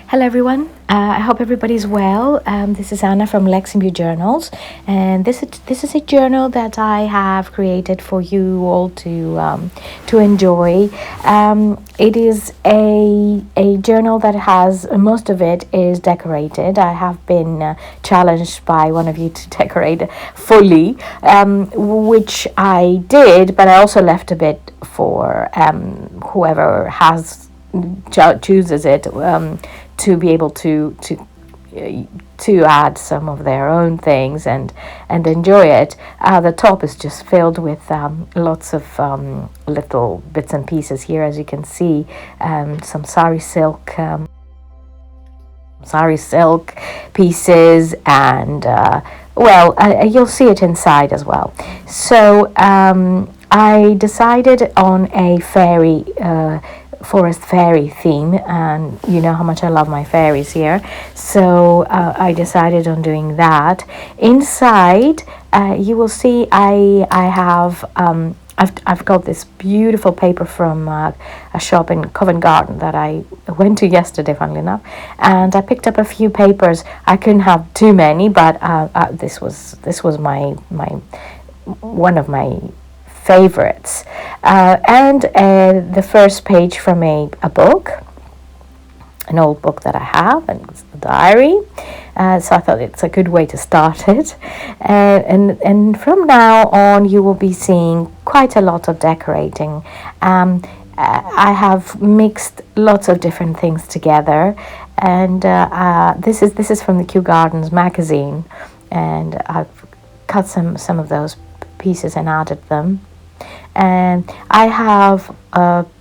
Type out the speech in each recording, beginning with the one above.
Hello everyone, I hope everybody's well. This is Anna from LeximbueJournals, and this is a journal that I have created for you all to enjoy. It is a journal that has, most of it is decorated. I have been challenged by one of you to decorate fully, which I did, but I also left a bit for whoever chooses it, to be able to add some of their own things and enjoy it. The top is just filled with lots of little bits and pieces here, as you can see, some sari silk pieces, and you'll see it inside as well. So I decided on a forest fairy theme, and you know how much I love my fairies here, so I decided on doing that. Inside you will see I have I've got this beautiful paper from a shop in Covent Garden that I went to yesterday, funnily enough, and I picked up a few papers. I couldn't have too many, but this was my one of my favorites, and the first page from a book, an old book that I have, and it's the diary. So I thought it's a good way to start it, and from now on you will be seeing quite a lot of decorating. I have mixed lots of different things together, and this is from the Kew Gardens magazine, and I've cut some of those pieces and added them. And I have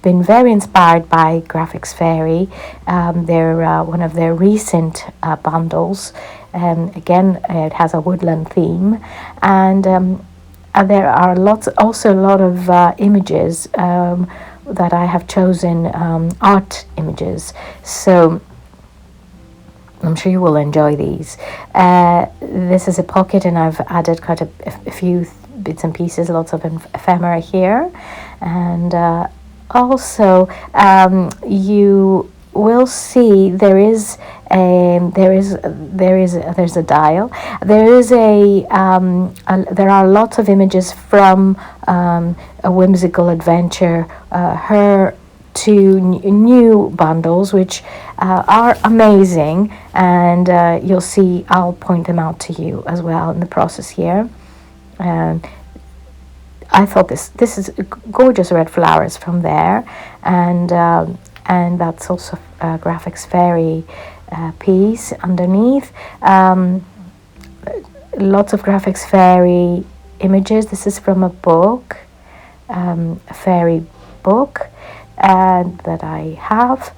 been very inspired by Graphics Fairy. They're one of their recent bundles. Again, it has a woodland theme, and there are also a lot of images that I have chosen, art images. So I'm sure you will enjoy these. This is a pocket, and I've added quite a few bits and pieces, lots of ephemera here, and also you will see there's a dial. There are lots of images from a whimsical adventure, her two new bundles, which are amazing, and you'll see I'll point them out to you as well in the process here. I thought this is gorgeous red flowers from there, and that's also a Graphics Fairy piece underneath. Lots of Graphics Fairy images. This is from a book, a fairy book that I have.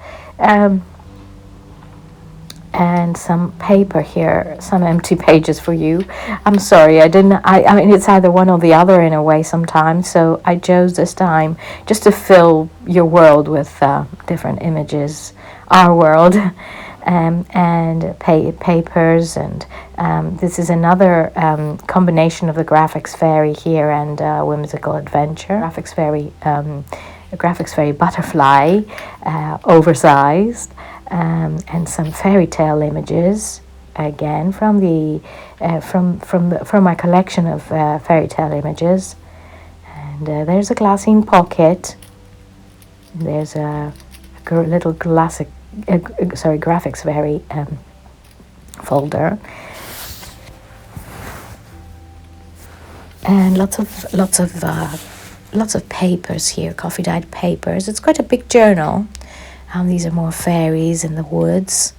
And some paper here, some empty pages for you. I'm sorry, I mean, it's either one or the other in a way sometimes, so I chose this time just to fill your world with different images, our world, and papers, and this is another combination of the Graphics Fairy here and Whimsical Adventure. Graphics Fairy butterfly, oversized. And some fairy tale images, again from my collection of fairy tale images. And there's a glassine pocket. There's a little Graphics Fairy folder, and lots of papers here, coffee dyed papers. It's quite a big journal. These are more fairies in the woods,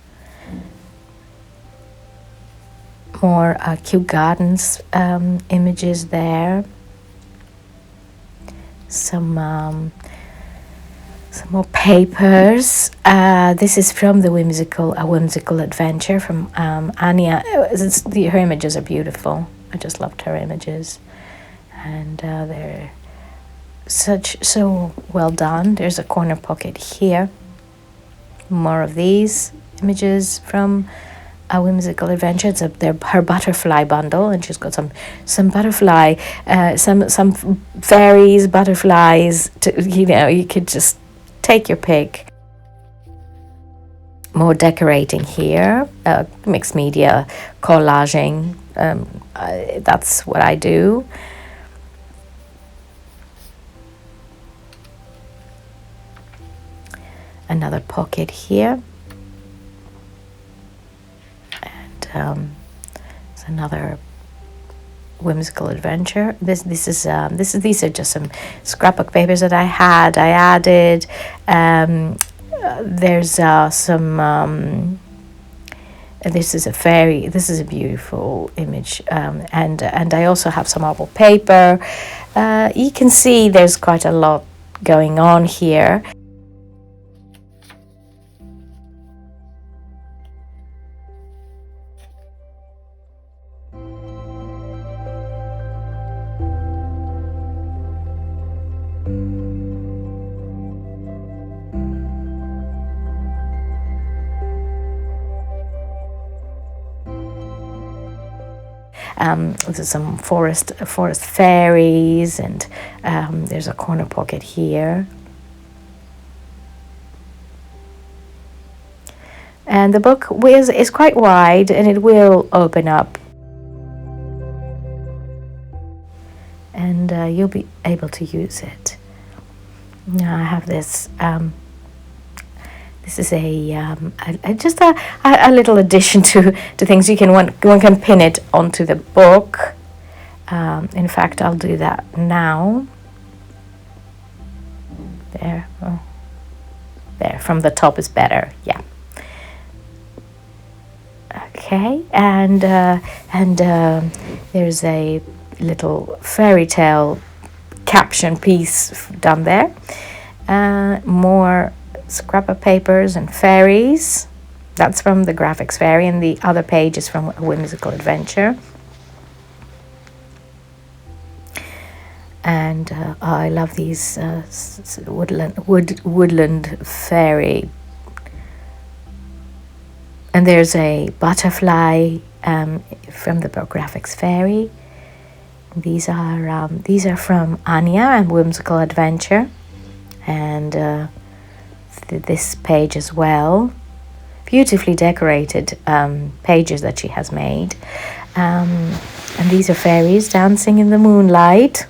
more Kew Gardens images there. Some more papers. This is from the whimsical adventure from Anya. Her images are beautiful. I just loved her images, and they're so well done. There's a corner pocket here. More of these images from A Whimsical Adventure. It's her butterfly bundle, and she's got some butterfly, some fairies, butterflies. You could just take your pick. More decorating here, mixed media, collaging. That's what I do. Another pocket here, and it's another whimsical adventure. These are just some scrapbook papers that I had. I added. There's some. This is a fairy. This is a beautiful image, and I also have some marble paper. You can see there's quite a lot going on here. There's some forest fairies, and there's a corner pocket here. And the book is quite wide, and it will open up. And you'll be able to use it. Now I have this. This is just a little addition to things. One can pin it onto the book. In fact, I'll do that now. There, there. From the top is better. Yeah. Okay, and there's a little fairy tale caption piece done there. More scrapbook papers and fairies. That's from the graphics fairy, and the other page is from A Whimsical Adventure. And I love these woodland fairy. And there's a butterfly from the graphics fairy. These are from Anya and Whimsical Adventure, and this page as well. Beautifully decorated pages that she has made, and these are fairies dancing in the moonlight.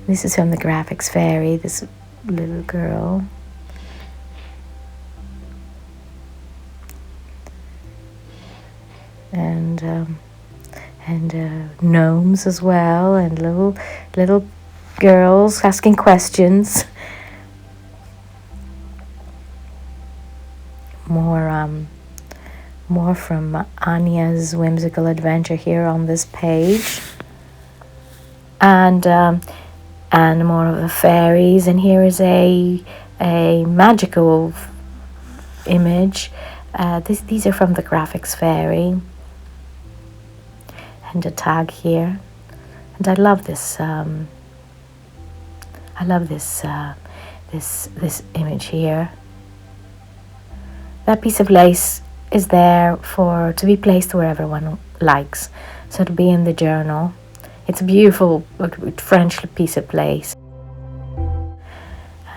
This is from the graphics fairy. This little girl. And gnomes as well, and little girls asking questions. More from Anya's Whimsical Adventure here on this page, and more of the fairies. And here is a magical image. These are from the graphics fairy, and a tag here. And I love this. This image here. That piece of lace is there to be placed wherever one likes. So it'll be in the journal. It's a beautiful French piece of lace.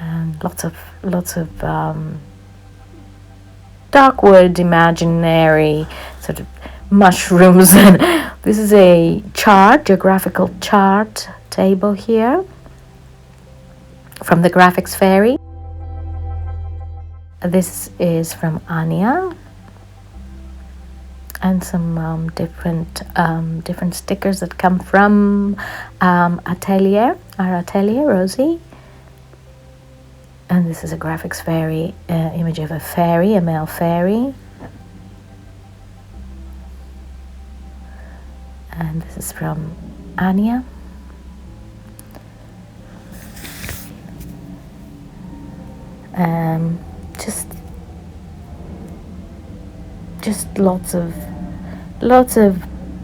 And lots of dark wood, imaginary sort of mushrooms. And this is a geographical chart table here from the graphics fairy. This is from Anya, and some different stickers that come from our atelier, Rosie. And this is a graphics fairy image of a male fairy. And this is from Anya. Just lots of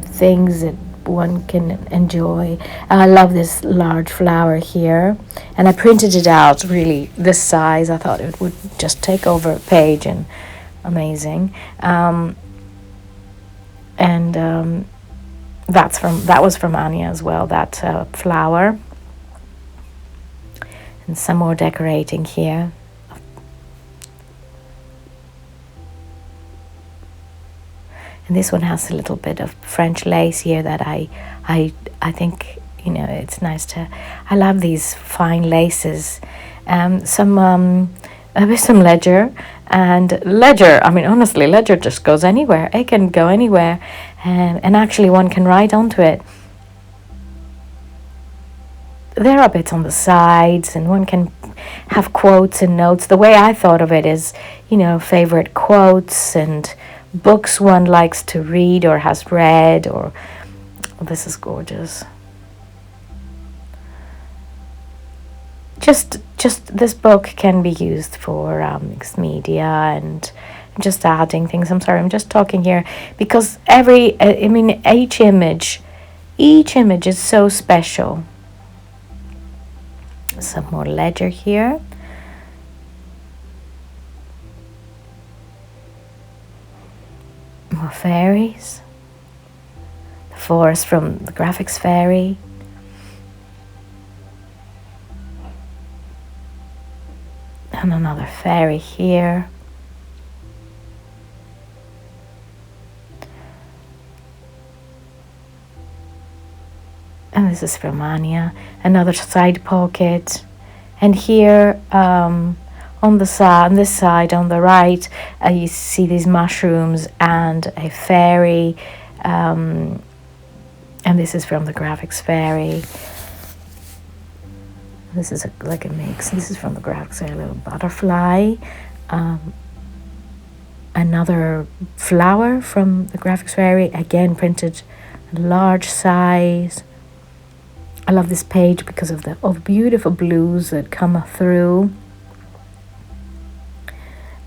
things that one can enjoy. I love this large flower here, and I printed it out really this size. I thought it would just take over a page, and amazing. That was from Anya as well, that flower. And some more decorating here. And this one has a little bit of French lace here that I think, you know, it's nice to. I love these fine laces. Some ledger, and ledger. I mean, honestly, ledger just goes anywhere. It can go anywhere, and actually, one can write onto it. There are bits on the sides, and one can have quotes and notes. The way I thought of it is, you know, favorite quotes and books one likes to read or has read, or oh, this is gorgeous. Just this book can be used for mixed media and just adding things. I'm sorry, I'm just talking here because each image is so special. Some more ledger here. More fairies. The forest from the graphics fairy. And another fairy here. And this is from Anya. Another side pocket. And here on this side, on the right, you see these mushrooms and a fairy. And this is from the graphics fairy. This is like a mix. This is from the graphics fairy, a little butterfly. Another flower from the graphics fairy, again printed large size. I love this page because of the beautiful blues that come through.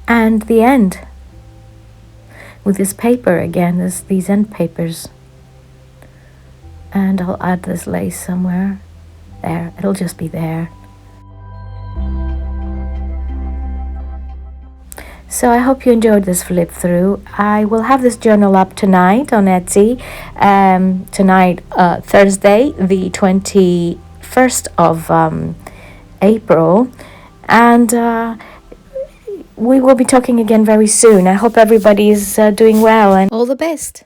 And the end with this paper again, these end papers. And I'll add this lace somewhere. There, it'll just be there. So I hope you enjoyed this flip through. I will have this journal up tonight on Etsy. Tonight, Thursday, the 21st of April. And we will be talking again very soon. I hope everybody is doing well and all the best.